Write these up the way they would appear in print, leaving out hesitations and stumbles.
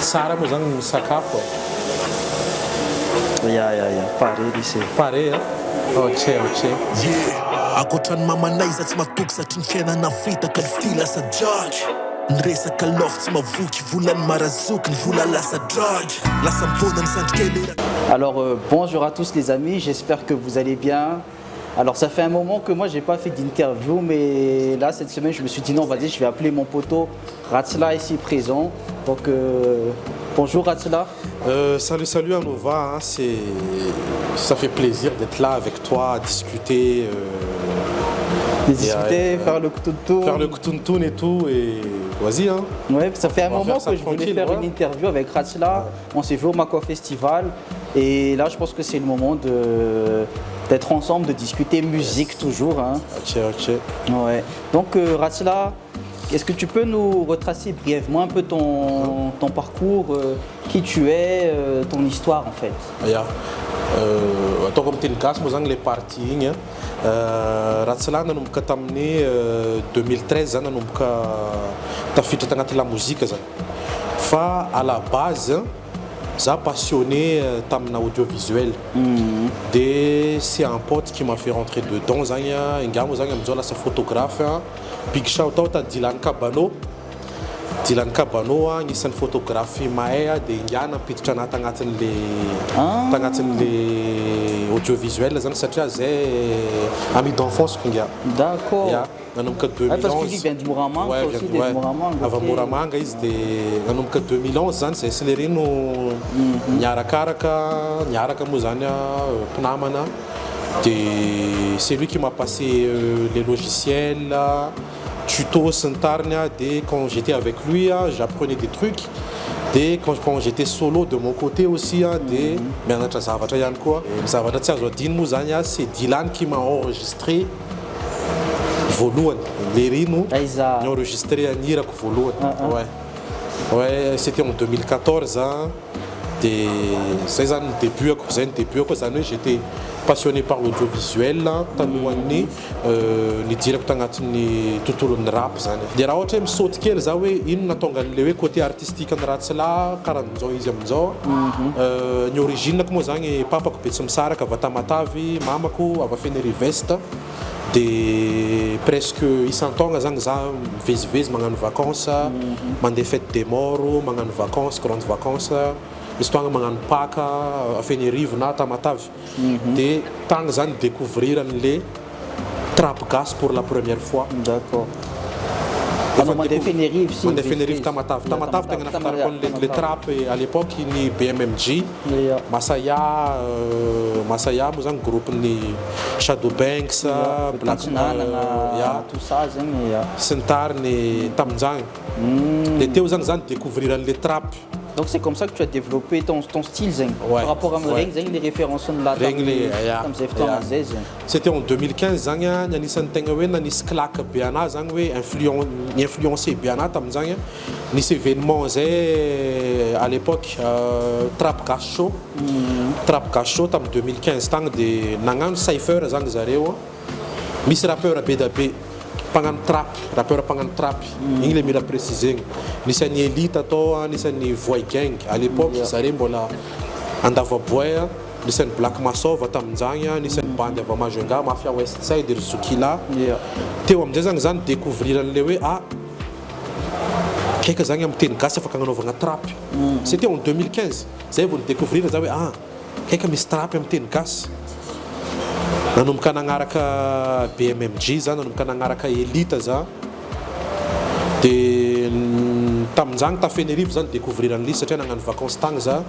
Tsara moa zany sakafo. Ya, pare izy. Pare, okey. Akoatran'ny mamanay za tsy matoky satria ny fiainana fitaka ny fity lasa judge. Nyresaka lofo tsy mavoky volan'ny marazoky ny vola lasa drug. Lasa mivona ny sandrikely. Alors bonjour à tous les amis, j'espère que vous allez bien. Alors ça fait un moment que moi j'ai pas fait d'interview, mais là cette semaine je me suis dit non, vas-y, je vais appeler mon poteau Ratsla ici présent. Donc bonjour Ratsla. Salut Anova, ça fait plaisir d'être là avec toi, discuter. Faire le kutuntoun. Faire le kutuntoun et tout, et vas-y. Hein. Ouais, ça fait un moment que je voulais faire une interview avec Ratsla. On s'est vu au Makwa Festival, et là je pense que c'est le moment d'être ensemble, de discuter musique toujours. Hein. Ok. Ouais. Donc Ratsla, est-ce que tu peux nous retracer brièvement un peu ton parcours, qui tu es, ton histoire en fait? Atao comme teny gasy moa zany le parti igny Ratsla nanomboka tamin'ny 2013 zany nanomboka tafiditra tagnaty la mozika zany. Fa à la base za passionné tamina audiovisuel. De c'est un pote qui m'a fait rentrer dedans zany ingamo zany amizao lasa photographe. Big shout out à Dylan Kabano. Dylan Kabano agnisan'ny photographe mahay de ingana napiditra anahy tagnatin'le audiovisuel zany satria zay ami d'enfance kunga. D'accord. Nanomboka 2011. Parce qu'il vient de Moramanga aussi, de Moramanga. Ava Moramanga izy de nanomboka 2011 zany zay sy le reny no niaraka moa zany mpinamana. De c'est lui qui m'a passé les logiciels, tutos, Santarnia. Dès quand j'étais avec lui, j'apprenais des trucs. Dès quand j'étais solo de mon côté aussi, c'est Dylan qui m'a enregistré Volouane. Les Rino, j'ai enregistré un Irak Volouane. Ouais, c'était en 2014. J'étais passionné par l'audiovisuel, ni direct agnatin'ny tontolon'ny rap zany. De raha ohatra hoe misaoty kely za hoe ino natonga an'le hoe côté artistique ny Ratsla karahan'izao izy amin'izao. Ny originako moa zany papako Betsimisaraka avy Tamatavy, mamako avy Fenerive-Est. De presque isan-taogna zany za mivezivezy magnano vacances, mandeha fête des morts, magnano vacances, grandes vacances. Misy fotoagna magnano Pâques à Fenerive na Tamatavy. De tagny zany découvrir an'le trap gas pour la première fois. D'accord. Mandeha Fenerive si. Mandeha Fenerive Tamatavy. Tamatavy tegna nafantarako le trap à l'époque ny BMMG. Masaya moa zany groupe ny Shadow Banks, Black tout ça zany. Sy ny tariny tamin'izany. De teo zany découvrir an'le trap. Donc c'est comme ça que tu as développé ton style zeng. Par rapport à les références de la C'était en 2015 zany anisan'ny tegna hoe nanisy claque be anahy zany hoe influencé be anahy tamin'izany nisy événement zay à l'époque Trap Gas Show. Trap Gas Show tamin'ny 2015 tagny de nagnano cypher zany zareo. Misy rappeur be da be pagnano trap, rappeur pagnano trap. Igny le mila préciser. Nisy an'ny Elite atao, nisy an'ny Voy Gang. À l'époque, zareo mbola andavaboay, nisy an'ny Black Masova tamin'izany, nisy an'ny bandy avy Majunga, Mafia West Side, ry Zokila. Teo amin'izay zany découvrir an'le hoe kaika zany am'teny gasy afaka agnanaovagna trap. C'était en 2015. Zay vao découvrir za hoe kaika misy trap am'teny gasy. Nanomboka nagnaraka BMMG za, nanomboka nagnaraka Elite za. De tamin'izany ta Fenerive zany découvrir an'ly satria nagnano vacances tagny za.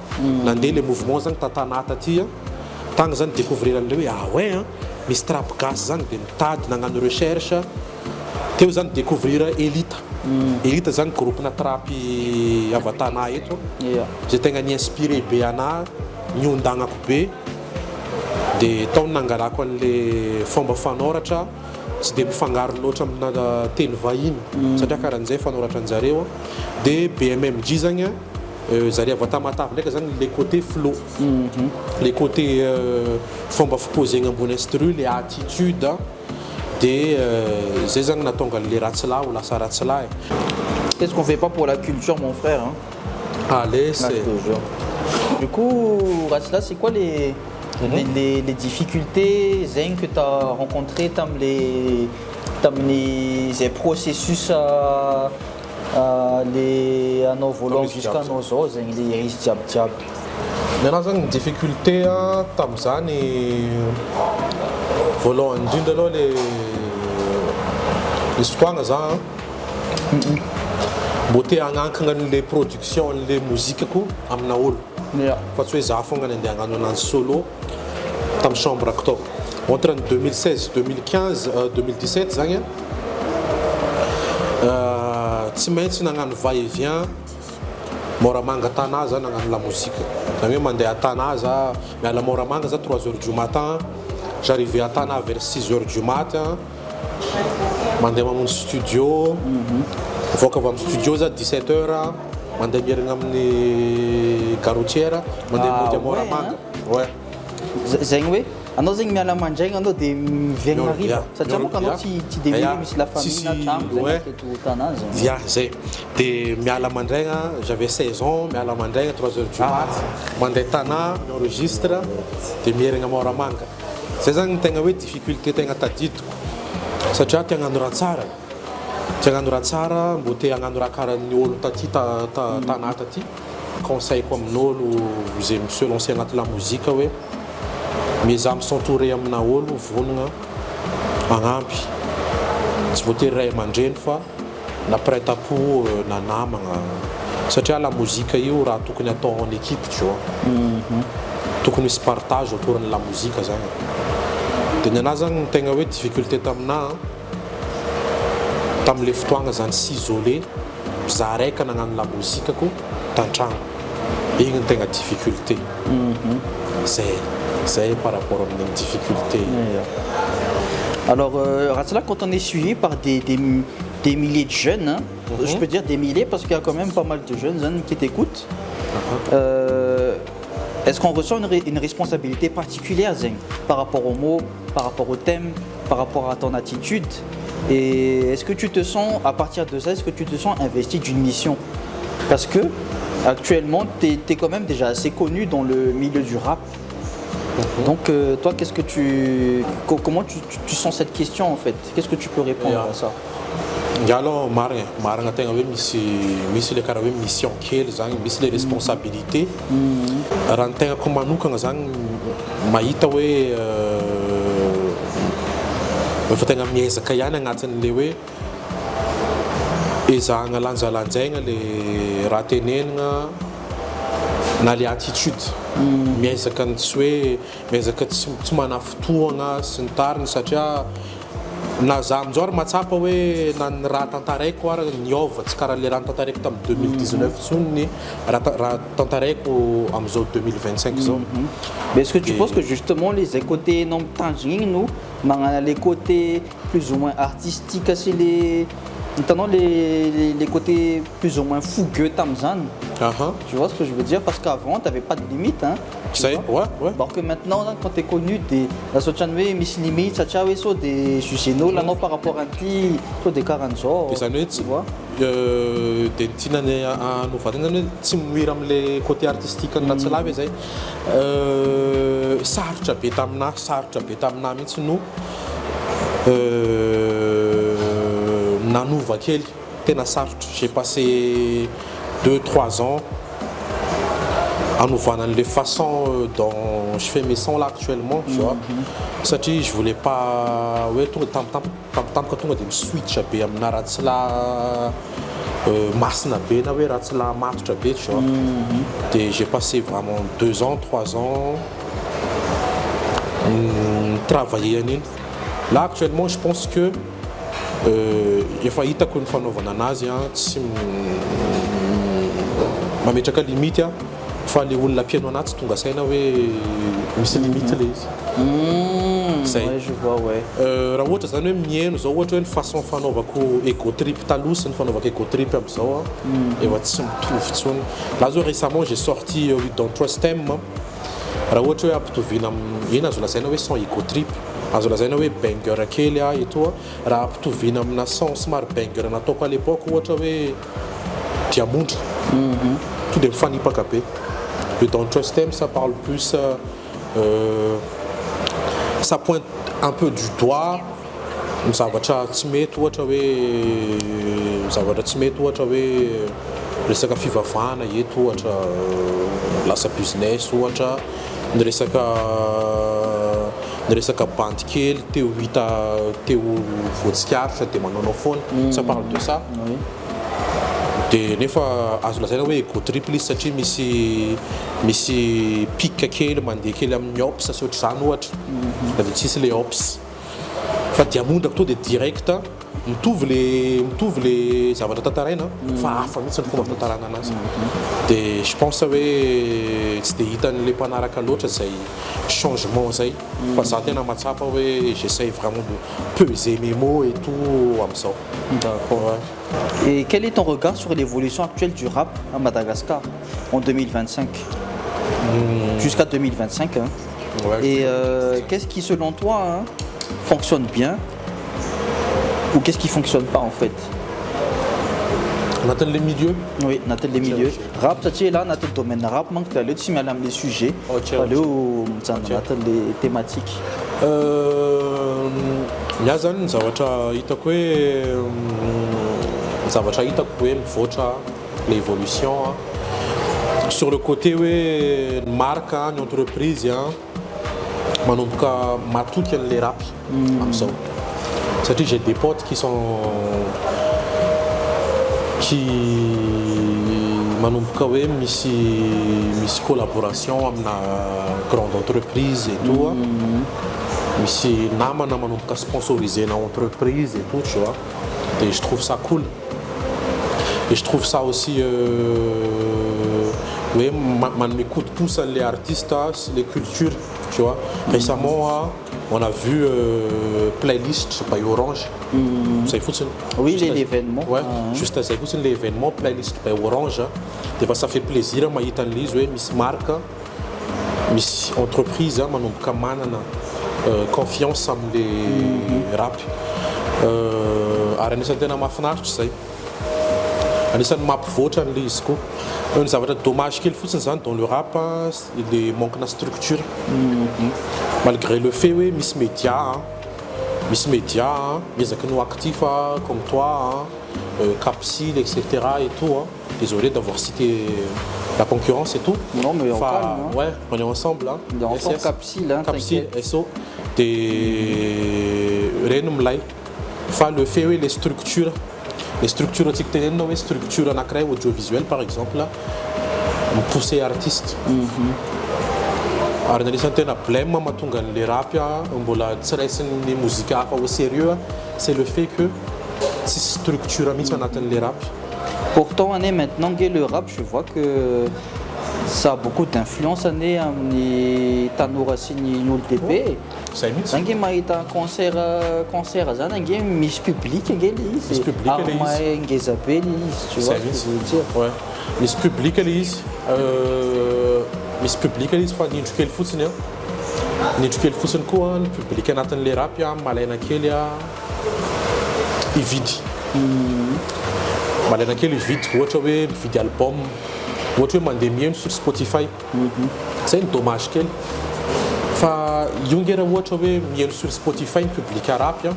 Nandeha le mouvement zany tatanata aty. Tagny zany découvrir an'le hoe misy trap gas zany de mitady nagnano recherche. Teo zany découvrir Elite. Elite zany groupe na trap avy Tana eto. Zay tegna ni-inspiré be anahy, niondagnako be. De taony nangalako an'le fomba fanoratra tsy de mifangaro loatra amina teny vahiny satria karahan'izay fanoratra an'jareo. De BMMG zany zareo avy Tamatavy ndraiky zany le côté flow, le côté fomba fiposegna ambony instru, le attitude. De zay zany natonga le Ratsla ou lasa Ratsla. Qu'est-ce qu'on fait pas pour la culture mon frère hein? Allez, Là, c'est... toujours. Du coup, Ratsla, c'est quoi les difficultés Zen, que tu as rencontrées dans les processus à nos volants jusqu'à nos os, les risques diab. Maintenant, une difficulté à Tamzan et volant indien les soins beauté en les productions les musiques ko amna ol parce que ça font un solo tam chambre acteur entre 2016 2015 2017 zanya timens nangan va et vient moramanga tanaza nangan la musique tamé mandé à tanaza mais la moramanga à 3h du matin j'arrivais à Tana vers 6h du matin mandé à mon studio faut que vam studio à 17h mandé bien ngamni garoutière mandé à moramanga ouais Zengwe ando zeng mi ala manjeng ando de vengari ça tient quand tu deviens la famille na chambre ouais tout tanaz via c'est de mi ala mandrenga j'avais 16 ans mi ala mandrenga 3h du mat mandé tana enregistre de mirenga moramanga c'est un tenga we difficulté tenga tadito satria tenga andra tsara tenga andra tsara mbote agnandra karany olo taty tana taty conseil ko amin'olo zay monsieur lancé agnaty la musique we miza s'entourer amina olo vonogna agnampy tsy voatery ray aman-dreny fa na prêt-à-pot na namagna satria la musique io raha tokony atao en équipe tu vois tokony misy partage autour de la musique zany de nana zany tegna hoe difficulté tamina tam'le fotoagna zany s'isoler za raika nagnano la musique ko tantragno igny tegna difficulté c'est par rapport à une difficulté. Alors, Ratsla, quand on est suivi par des milliers de jeunes, hein, je peux dire des milliers parce qu'il y a quand même pas mal de jeunes hein, qui t'écoutent, est-ce qu'on ressent une responsabilité particulière Zeng, par rapport aux mots, par rapport au thème, par rapport à ton attitude? Et est-ce que tu te sens, à partir de ça, est-ce que tu te sens investi d'une mission? Parce que actuellement, tu es quand même déjà assez connu dans le milieu du rap. Donc toi, comment tu sens cette question en fait? Qu'est-ce que tu peux répondre à ça? Alors, maranga tenga we misi le kara we mission kely zany misy les responsabilités raha tegna ko manokagna zany mahita hoe efa tegna miezaka ihany agnatin'le hoe ezahagna lanjalanjaigna le raha tenenina na le attitude miezaka tsy hoe miezaka tsy mana fotoagna sy ny tariny satria na za amin'izao ary matsapa hoe na ny raha tantaraiko ary niova tsy karaha le raha tantaraiko tamin'ny 2019 tsony ny raha tantaraiko amin'izao 2025 zao. Mais est-ce que tu penses que justement les côtés non tangibles nous, les côtés plus ou moins artistiques, c'est notamment les côtés plus ou moins fougueux Tamzan. Tu vois ce que je veux dire? Parce qu'avant, tu n'avais pas de limite. Hein, ouais. Alors que maintenant, là, quand tu es connu, la Sochanwe, Miss Limite, ça tient des Suseno, là, non, par rapport à un petit, des 40 ans. Tu vois? Des petits années à nous faire. Si nous avons les côtés artistiques, nous avons les sartre betamna, mais nous. Nanouva Keli, j'ai passé 2-3 ans à nous voir dans les façons dont je fais mes sons là actuellement, tu vois. Ça dit, je voulais pas, ouais, tout le temps quand on a des switch, tu vois. J'ai passé vraiment 2 ans, 3 ans travailler. Là actuellement, je pense que efa hitako ny fanaovana anazy tsy mametraka limite fa le olona piano anazy tsy tonga saina hoe misy limite le izy. Ouais, je vois, ouais. Raha ohatra zany hoe mihaino zao ohatra hoe ny façon fanaovako ego trip taloha sy ny fanaovako ego trip amin'izao efa tsy mitovy tsony. Là zao récemment j'ai sorti dans 3 stems raha ohatra hoe ampitoviana ina azo lazaina hoe son ego trip azo lazaina hoe banger kely eto raha ampitoviana amina son somary banger nataoko à l'époque ohatra hoe diamondra tout des fans pas capé. Le Don't Trust Them, ça parle plus, ça pointe un peu du doigt. Ça va te mettre resaka fivavahana eto ohatra lasa business ohatra ny resaka bandy kely teo voatsikaritra dia manao foana ça parle de ça dia nefa azo lazaina hoe ego trip izy satria misy pic kely mandeha kely amin'ny ops sy ohatr'izany ohatra da dia tsisy le ops fa diamondako to dia direct mitovy le zavatra tantaraina fa hafa mihitsy ny fomba fitantarana anazy dia je pense hoe tsy dia hitan'le mpanaraka loatra zay changement zay fa za tena matsapa hoe j'essaye vraiment de peser mes mots et tout am'izao. D'accord. Et quel est ton regard sur l'évolution actuelle du rap à Madagascar en 2025 jusqu'à 2025 hein. Ouais, et qu'est-ce qui selon toi fonctionne bien ou qu'est-ce qui fonctionne pas en fait? On attend les milieux. Oui, on attend les milieux. Rap, ça tient là, on attend le domaine rap, manque de l'autre, si on a les sujets, on attend les thématiques. Yazan, ça va être quoi? Ça va être quoi? L'évolution. Sur le côté, oui, une marque, une entreprise, manomboka matoky an'le rap am'izao satria j'ai des potes qui manomboka hoe misy collaboration amina grande entreprise et tout misy namana manomboka sponsorisé na entreprise et tout tu vois et je trouve ça cool et je trouve ça aussi oui, man m'écoute tous les artistes, les cultures, tu vois. Récemment, on a vu playlist by Orange. Ça faut oui, l'événement. Ouais, juste ça faut l'événement playlist by Orange. Ça fait plaisir, ma yitanlise, ouais, Miss Marque, Miss entreprise, man confiance en les rap. Aranisa tena mahafinaritra zay. Anisan'ny mampivoatra an'le izy koa. Ny zavatra dommage kely fotsiny zany dans le rap, il manque de structure. Malgré le fait oui, Miss Média, mais nous actifs comme toi, Capsil, etc. et tout. Désolé d'avoir cité la concurrence et tout. Non, mais on calme, ouais, on est ensemble. On est ensemble, Capsil, Capsil, SO. Des Renum Lai. Le fait oui, les structures les structures en acré audiovisuel par exemple pousser artistes ary n'anisany tena blème mahatonga les rap mbola tsy raisin'ny mozika hafa au sérieux c'est le fait que c'est structure mihitsy anatin'le rap. Pourtant on est maintenant le rap je vois que ça a beaucoup d'influence amin'ny tanora sy ny olon-dehibe. Zange mahita concert zany ange misy public ange le izy. Arma ngeza be le izy, tu vois ce que je veux dire. Ouais. Misy public le izy. Misy public le izy fa nindro kely fotsiny nindro kely fotsiny koa ny public anatin'le rap malaina kely ividy. Malaina kely ividy ohatra hoe mividy album ohatra hoe mandeha mihaino sur Spotify. Zay ny dommage kely. Fa io ngera ohatra hoe mihaino sur Spotify ny public rap dia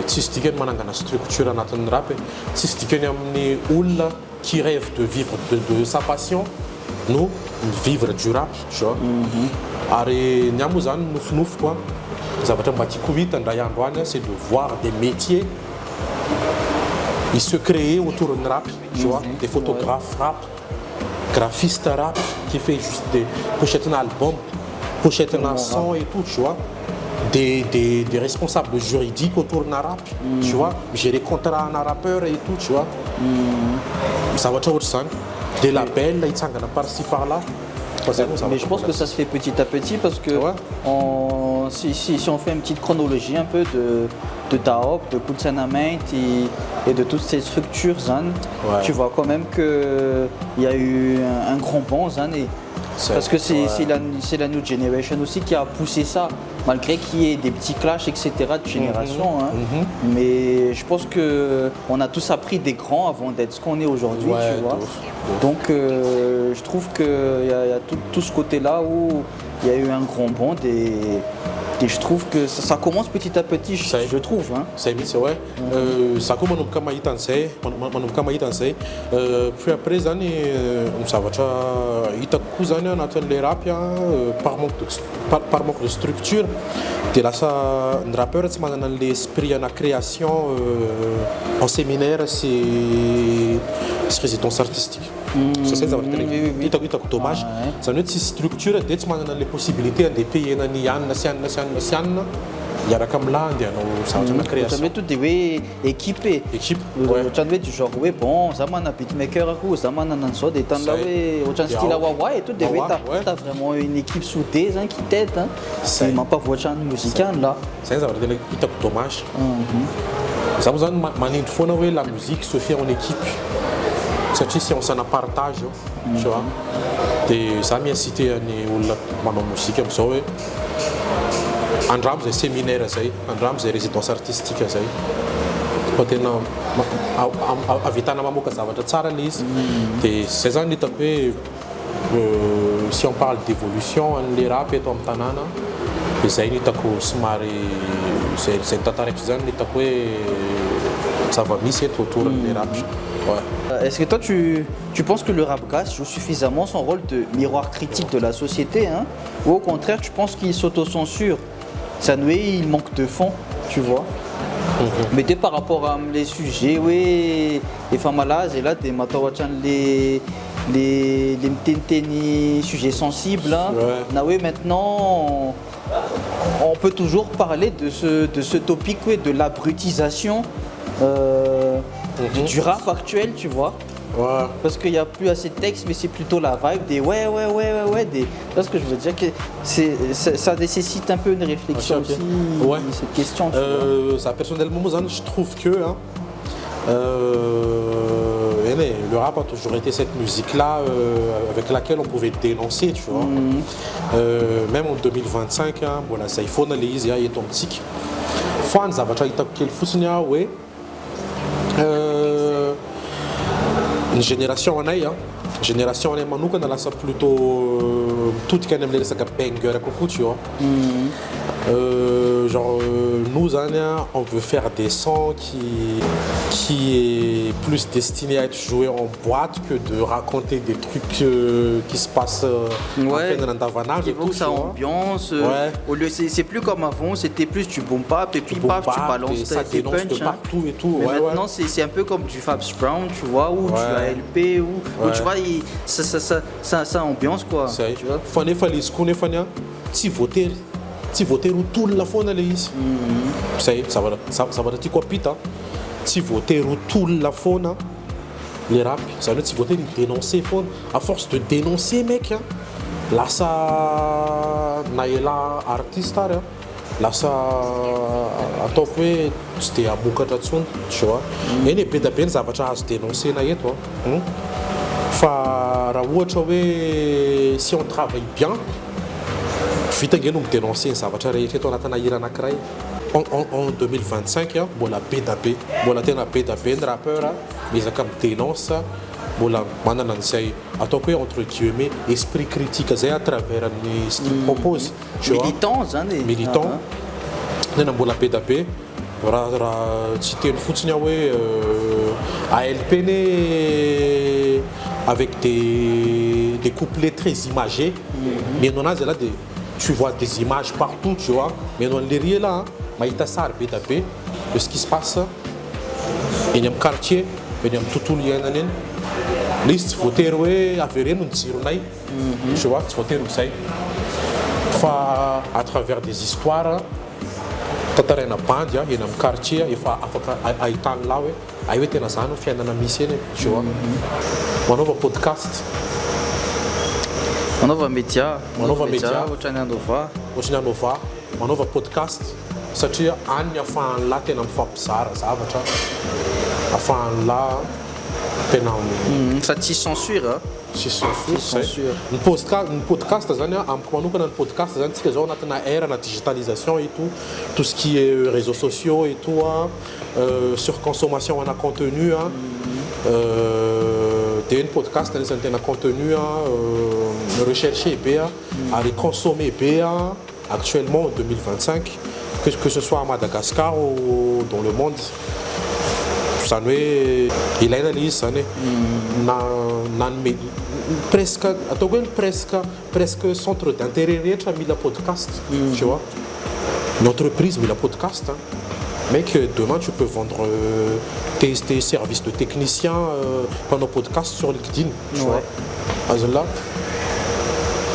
tsisy dikany manangana structure anatin'ny rap tsisy dikany amin'ny olona qui rêve de vivre de sa passion no vivre du rap tu vois. Ary ny amo zany nofinofiko zavatra mba tiako hita indray andro any c'est de voir des métiers ils se créent autour de rap tu vois, des photographes rap, graphistes rap qui fait juste des pochettes d'albums, pochettes d'un son et tout, tu vois. Des responsables juridiques autour d'un rap, tu vois. J'ai des contrats en rappeur et tout, tu vois. Ça va toujours ça. Des labels, ils sont par-ci par-là. Mais je pense que ça se fait petit à petit parce que si on fait une petite chronologie un peu de Daop, de Kutsanament et de toutes ces structures, tu vois quand même qu'il y a eu un grand bond. Parce que c'est la New Generation aussi qui a poussé ça, malgré qu'il y ait des petits clashs, etc. de génération. Mais je pense qu'on a tous appris des grands avant d'être ce qu'on est aujourd'hui, tu vois. Donc je trouve qu'il y a tout ce côté-là où il y a eu un grand bond et je trouve que ça commence petit à petit, je trouve. Hein. C'est vrai. Ça commence comme puis après, ça va les rap par manque de structure. De là, un rappeur, l'esprit de la création en séminaire, c'est résidence artistique. Ça, c'est dommage. Ça veut dire que structure, les possibilités de payer il y a comme là, ça va création. Tu tout des équipé. Équipe. Tu as du genre, oui, bon, ça m'a un beatmaker, ça m'a un son des temps là, au style Hawaii et tout, tu as vraiment une équipe soudée qui t'aide. C'est pas votre musical là. C'est ça, ça veut dire que c'est dommage. Ça besoin de la musique se fait en équipe. C'est si on s'en partage, tu vois. Et ça m'a cité la musique, un drame c'est séminaire, un drame c'est résidence artistique. Peut-être si on parle d'évolution, les rap et tanana, c'est ça va misser autour des rap. Ouais. Est-ce que toi tu penses que le rapcast joue suffisamment son rôle de miroir critique de la société, hein, ou au contraire tu penses qu'il s'autocensure? Ça nous il manque de fond, tu vois. Mais dès par rapport à les sujets, oui, les femmes malades, et là, des matawachan, les sujets sensibles, hein. Ouais. Oui, maintenant, on peut toujours parler de ce topic, oui, de l'abrutisation du rap actuel, tu vois. Ouais. Parce qu'il n'y a plus assez de texte, mais c'est plutôt la vibe des ouais. C'est ce que je veux dire, que ça nécessite un peu une réflexion aussi, cette question. Ça, personnellement, je trouve que le rap a toujours été cette musique-là avec laquelle on pouvait dénoncer, tu vois. Même en 2025, voilà, ça il faut analyser, il y a ton tic. Fans, ça va être quel fou, ouais. Une génération en aïe, génération en aïe, nous on a ça plutôt tout qui aime les sacs à banger à coucou, tu vois. Genre nous on veut faire des sons qui est plus destiné à être joué en boîte que de raconter des trucs qui se passent en plein davanage. Il faut que ça ambiance. Au lieu c'est plus comme avant, c'était plus tu boom bap et puis paf tu balances tes punch. Partout et tout. Mais maintenant c'est un peu comme du Fabs Brown, tu vois, ou du ALP où tu vois ça ambiance quoi. Tu vois. Fallait ce qu'on est fan, si voter tout la faune là ici. Ça va être quoi pita. Si voter tout la faune, les rap, ça veut dire si voter dénoncer faune. À force de dénoncer mec, là ça naïla artiste là ça à top c'était à Bukatsun, tu vois. Et les pédapènes ça va se dénoncer naïe toi. Si on travaille bien, en 2025, la PDP, un rappeur, mais ça comme dénonce, entre guillemets, esprit critique à travers ce qu'il propose. Militants, la PDP, citer une foutue ALP avec des couplets très imagés, mais on a là tu vois des images partout, tu vois, mais on les là, mais il ça de ce qui se passe. Il y a un quartier, il y a tout le lien, liste voter avec rien on tire tu vois, voter ça, à travers des histoires. Quand on a pandia, il y a un quartier, il faut à étang là, il y a un sano, il y a un mission, tu vois. Mon nouveau podcast. Mon nouveau métier, mon nouveau podcast, c'est un enfant là, t'es un enfant ça ça t'y censure, hein? Un podcast, c'est la digitalisation et tout ce qui est réseaux sociaux et tout, surconsommation en contenu, un podcast un contenu recherché à consommer actuellement en 2025, que ce soit à Madagascar ou dans le monde. Ça nous est, il a une analyse, ça presque centre d'intérêt mis le podcast, tu vois. Une entreprise met le podcast, hein. Mais que demain tu peux vendre tes services de technicien pendant podcast sur LinkedIn, tu vois. Là,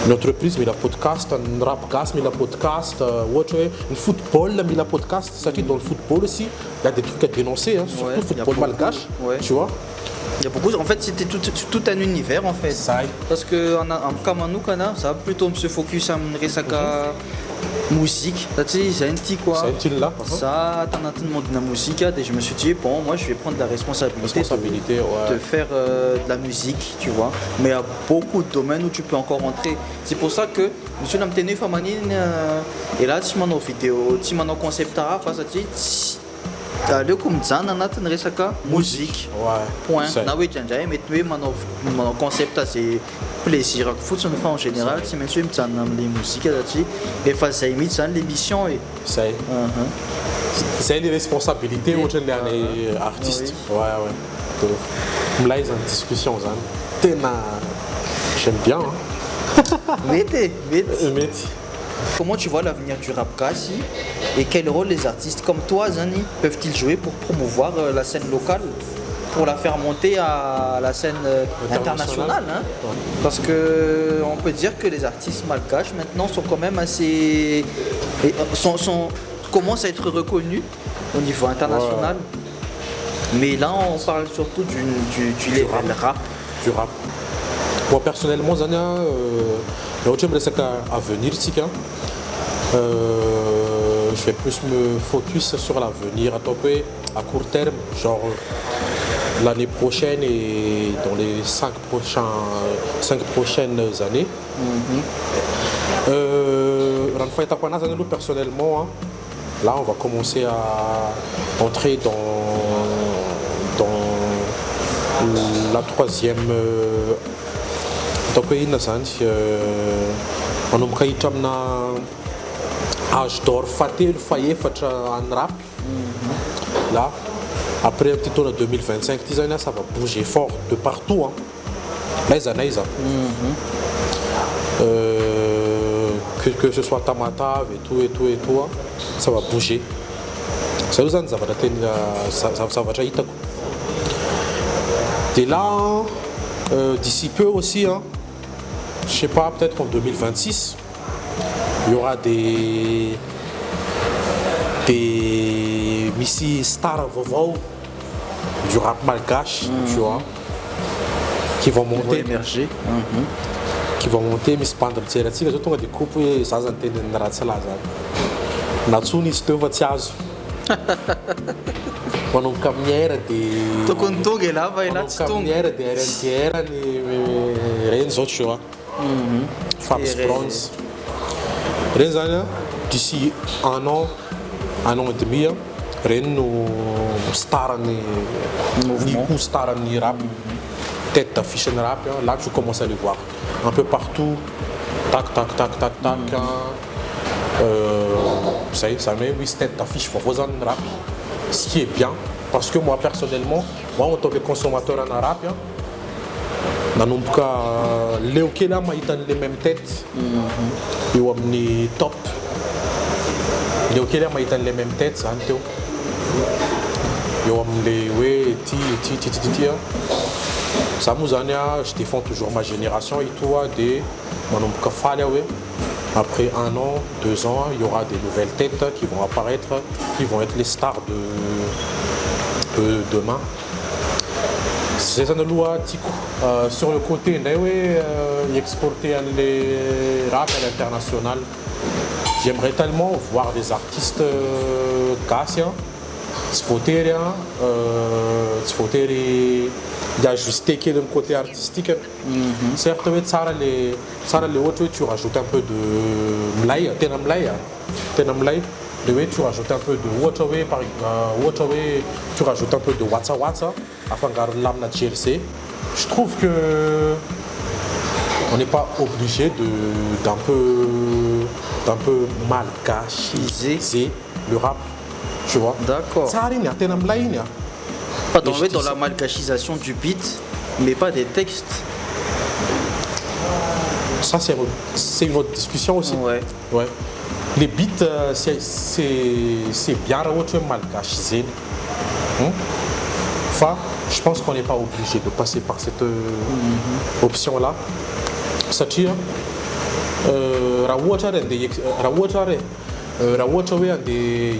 une entreprise met le podcast, un rap gas met le podcast, un football met le podcast. C'est-à-dire dans le football aussi, il y a des trucs à dénoncer, hein, surtout le football malgache, tu vois. Il y a beaucoup, en fait, c'était tout un univers en fait. Ça. Parce que comme nous, ça va plutôt se focus sur la musique. C'est un petit quoi. C'est un petit là. Ça, t'en as tout le monde de la musique. Et je me suis dit, bon, moi je vais prendre la responsabilité de faire de la musique, tu vois. Mais il y a beaucoup de domaines où tu peux encore rentrer. C'est pour ça que je suis tenu Famanine. Et là, tu m'en as vidéo, tu m'en as concept art, face à le comme ça, on a une musique. Point. Na oui, j'ai mais tu mon concept c'est plaisir. Faut se faire en général, c'est même si ça les musiques là-dessus. Et face à imite ça l'émission et c'est les responsabilités aux les artistes. Ouais. Là ils ont une discussion ça. J'aime bien. Mettez. Comment tu vois l'avenir du rap Kassi et quel rôle les artistes comme toi, Zani, peuvent-ils jouer pour promouvoir la scène locale, pour la faire monter à la scène internationale, hein? Parce qu'on peut dire que les artistes malgaches maintenant sont quand même assez... commencent à être reconnus au niveau international. Mais là, on parle surtout du level rap. Du rap. Moi personnellement, Zania, j'aimerais à venir ici. Je vais plus me focus sur l'avenir à court terme, genre l'année prochaine et dans les 5 prochaines années. Personnellement, là on va commencer à entrer dans la troisième âge d'or en rap. Là, après un petit tour de 2025, ça va bouger fort de partout. Hein. Que ce soit Tamatav et tout, hein, ça va bouger. Ça va être. Et là, d'ici peu aussi, hein, je sais pas, peut-être en 2026, il y aura des Missy Star Vovo du rap malgache, tu vois, qui vont monter. Émerger. Qui vont monter, mais c'est pas les autres des coupes et ça s'entend dans la salle. Natsuni, c'est un votiage. Quando un cammiere di... Tu con tu che lava e là un cammiere di rentiera di Renzo, tu vois. Fabs Bronze. Renzo, d'ici un an et demi, Renzo star ni star ni rap, tête d'affiche en rap, là tu commences à les voir. Un peu partout, tac. Ça met 8 têtes d'affiche pour vous en rap. Ce qui est bien, parce que moi personnellement, en tant que consommateur en arabe, dans mon cas, les Okela les mêmes têtes, ils ont mis top. Les Okela les mêmes têtes, ça ils ont mis ça nous je défends toujours ma génération et toi, après 1 an, 2 ans, il y aura des nouvelles têtes qui vont apparaître, qui vont être les stars de demain. C'est ça, sur le côté, exporter les rap à l'international. J'aimerais tellement voir des artistes Cassia, Spoteria, d'ajuster qui est d'un côté artistique. Certes, tu rajoutes un peu de mlaï, tu rajoutes un peu de waterway, tu rajoutes un peu de watsa afin de l'âme de Chelsea. je trouve que on n'est pas obligé d'un peu mal cachiser le rap, tu vois. D'accord. Ça arrive, t'es dans la ligne. Pas tomber dans la malgachisation du beat, mais pas des textes. Ça, c'est une autre discussion aussi. Ouais. Les beats, c'est bien tu es mal gâché. Enfin, je pense qu'on n'est pas obligé de passer par cette option-là. C'est-à-dire,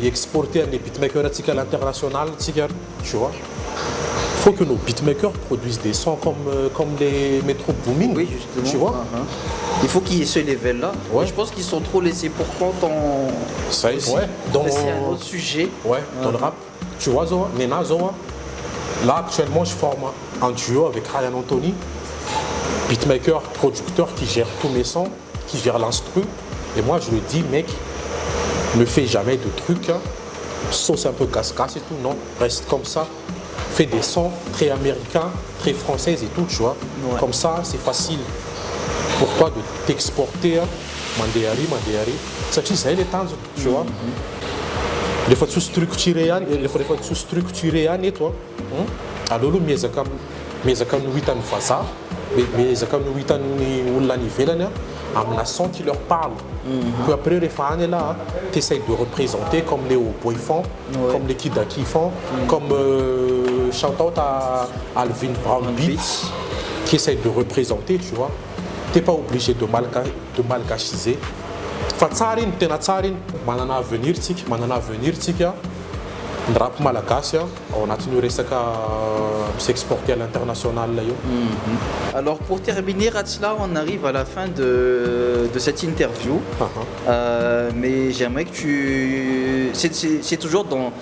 exporter des beatmakers à l'international, tu vois. Il faut que nos beatmakers produisent des sons comme les Metro Booming, oui, justement, tu vois. Il faut qu'il y ait ce level-là. Ouais. Je pense qu'ils sont trop laissés pour compte en... Ça y est, ouais. C'est un autre sujet. Ouais, dans le rap. Tu vois, Zoa, Nena, Zoa. Là, actuellement, je forme un duo avec Ryan Anthony, beatmaker, producteur qui gère tous mes sons, qui gère l'instru. Et moi, je lui dis, mec, ne fais jamais de trucs, hein. Sauce un peu casse-casse et tout. Non, reste comme ça. Fais des sons très américains, très français et tout, tu vois. Ouais. Comme ça, c'est facile pour toi de t'exporter. Mandéari. Ça, tu sais, les temps, tu vois. Il faut structurer, toi. Alors, mais ça comme 8 ans face ça, mais ça comme 8 ans où l'année fait là, un son qui leur parle. Puis après, les fans là, tu essaies de représenter comme les Boy font, comme les Kida qui font, comme shout-out à Alvin Brown Beats, qui essaie de représenter, tu vois. Tu n'es pas obligé de mal cachiser. Fatsarin, Tenatsarin, Manana venir, Rap Malakasia, on a tenu à s'exporter à l'international. Alors pour terminer, Ratsla, on arrive à la fin de cette interview. Mais j'aimerais que tu... C'est toujours dans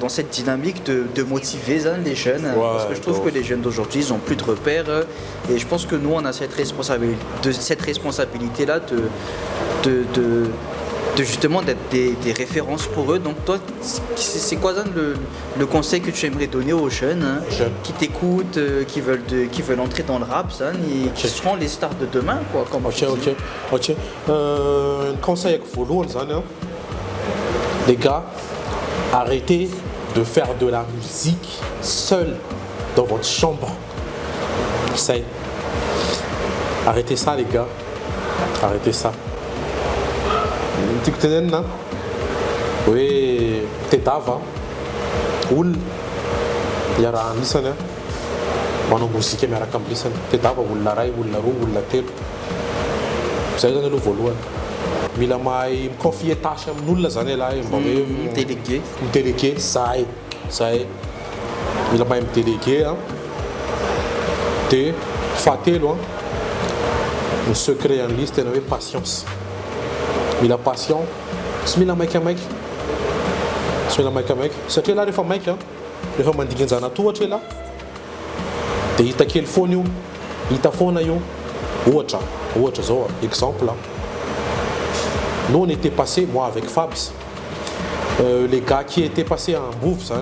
cette dynamique de motiver les jeunes. Parce que je trouve que les jeunes d'aujourd'hui, ils n'ont plus de repères. Et je pense que nous, on a cette responsabilité-là de justement d'être des références pour eux. Donc toi, c'est quoi le conseil que tu aimerais donner aux jeunes qui t'écoutent, qui veulent entrer dans le rap, et qui seront les stars de demain, quoi, comme Ok. Un conseil qu'il faut donner, les gars, arrêtez de faire de la musique seul dans votre chambre. Arrêtez ça, les gars. Arrêtez ça. Oui, t'es d'avant. Oul, il y a un listen. On a musique, mais il y a un listen. T'es d'avant, ou la raille, ou la roue, ou la tête. C'est le volume. Mais là, il me confie tâche, nous les années là, il me délégué, ça est. Mais là, il me délégué, t'es faté loin. Un secret en liste, il y patience. Mais la passion, c'est la mec. C'est là les femmes mec, les femmes indiquent ça na tout tu là. Te ita quel phone ita phone yo. Outra zo exemple. Nous on était passé moi avec Fabs. Les gars qui étaient passés en bouffe ça.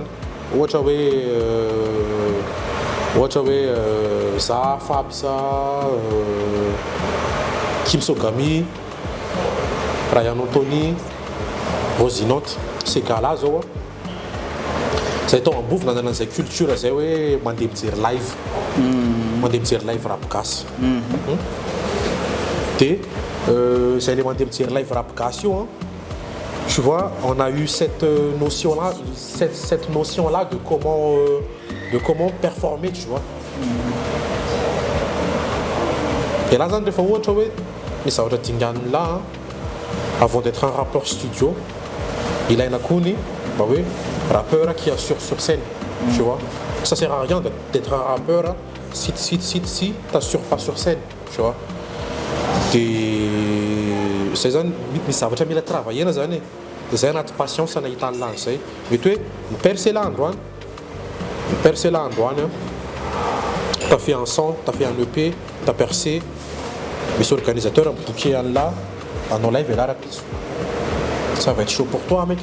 Ça Fabs ça Kim Sogami, Ryan Anthony, Rosinot, ces gars-là, c'est en bouffe dans cette culture, c'est ouais, live rap casse. C'est les live rap casse, tu vois, on a eu cette notion-là, cette notion-là de comment performer, tu vois. Et là, des fois, mais ça va être là, avant d'être un rappeur studio, il a une akuni, bah oui, rappeur qui assure sur scène, tu vois. Ça sert à rien d'être un rappeur si t'assures pas sur scène, tu vois. Ces années, mais ça va jamais travailler dans les années. Les années de patience, ça n'a pas été lancé. Mais tu es percé là en douane. T'as fait un son, t'as fait un EP, t'as percé. Mais sur l'organisateur, un bouquet là, en live et là rapide. Ça va être chaud pour toi, mec.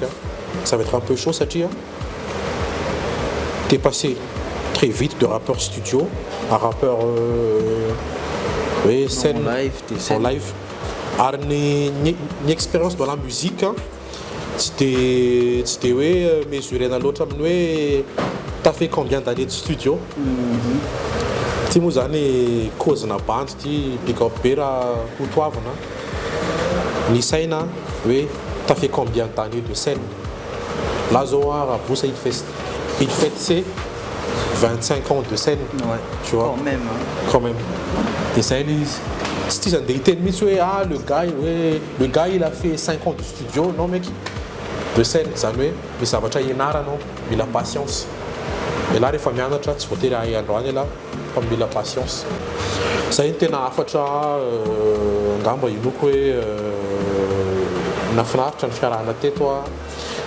Ça va être un peu chaud, ça tire. T'es passé très vite de rappeur studio à rappeur oui, scène en live. Alors, une expérience dans la musique, c'était oui, mesuré dans l'autre, tu as fait combien d'années de studio? Tu as fait cause na bande, tu as fait ou toi, Nisaina, oui, tu as fait combien d'années de scène? Là, Zohar, il fait 25 ans de scène, tu vois. Quand même. Hein. Quand même. Et ça, si le gars, il a fait 5 ans de studio, non mec, de scène, ça mais ça va être non, mais la patience. Et là, les familles en train de se faire là, comme la patience. Ça a été na afatra ngamba inukwe na finaritra ny fiarahana teto a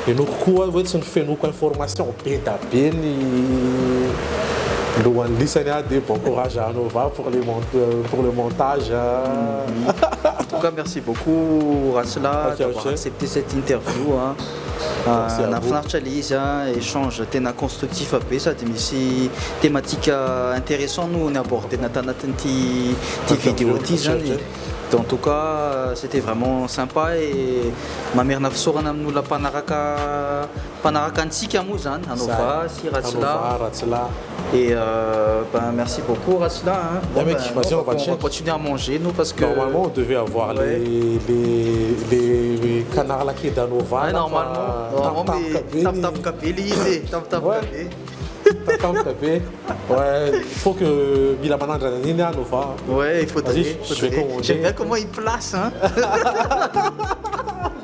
inoko koa hoe tsy nifenoko information be da be ny lohan'ny lisany a de bon courage à Nova pour le montage. En tout cas, merci beaucoup Ratsla d'avoir accepté cette interview. Hein. Échange constructif après ça, c'est thématique intéressante. Nous on a abordé tes vidéos. En tout cas, c'était vraiment sympa et ma mère n'a pas nous la panaraka antsika mouzan Anova si Ratsla. Et merci beaucoup Ratsla. Hein. Bon, on va continuer à manger nous parce que normalement on devait avoir les canards laqués d'Anova. Normalement tap capé. Ouais, il faut que Milamana Dranine à Nova. Ouais, il faut aller. J'aime bien comment il place. Hein.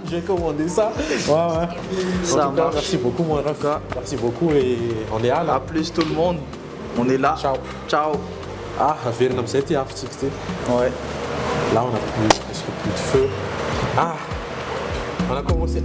J'ai commandé ça. Ouais. Ça en tout cas, merci beaucoup, mon ref. Merci beaucoup et on est là. À plus tout le monde. On est là. Ciao. Ah, Vietnam, c'était ouais. Là, on a presque plus de feu. Ah, on a commencé.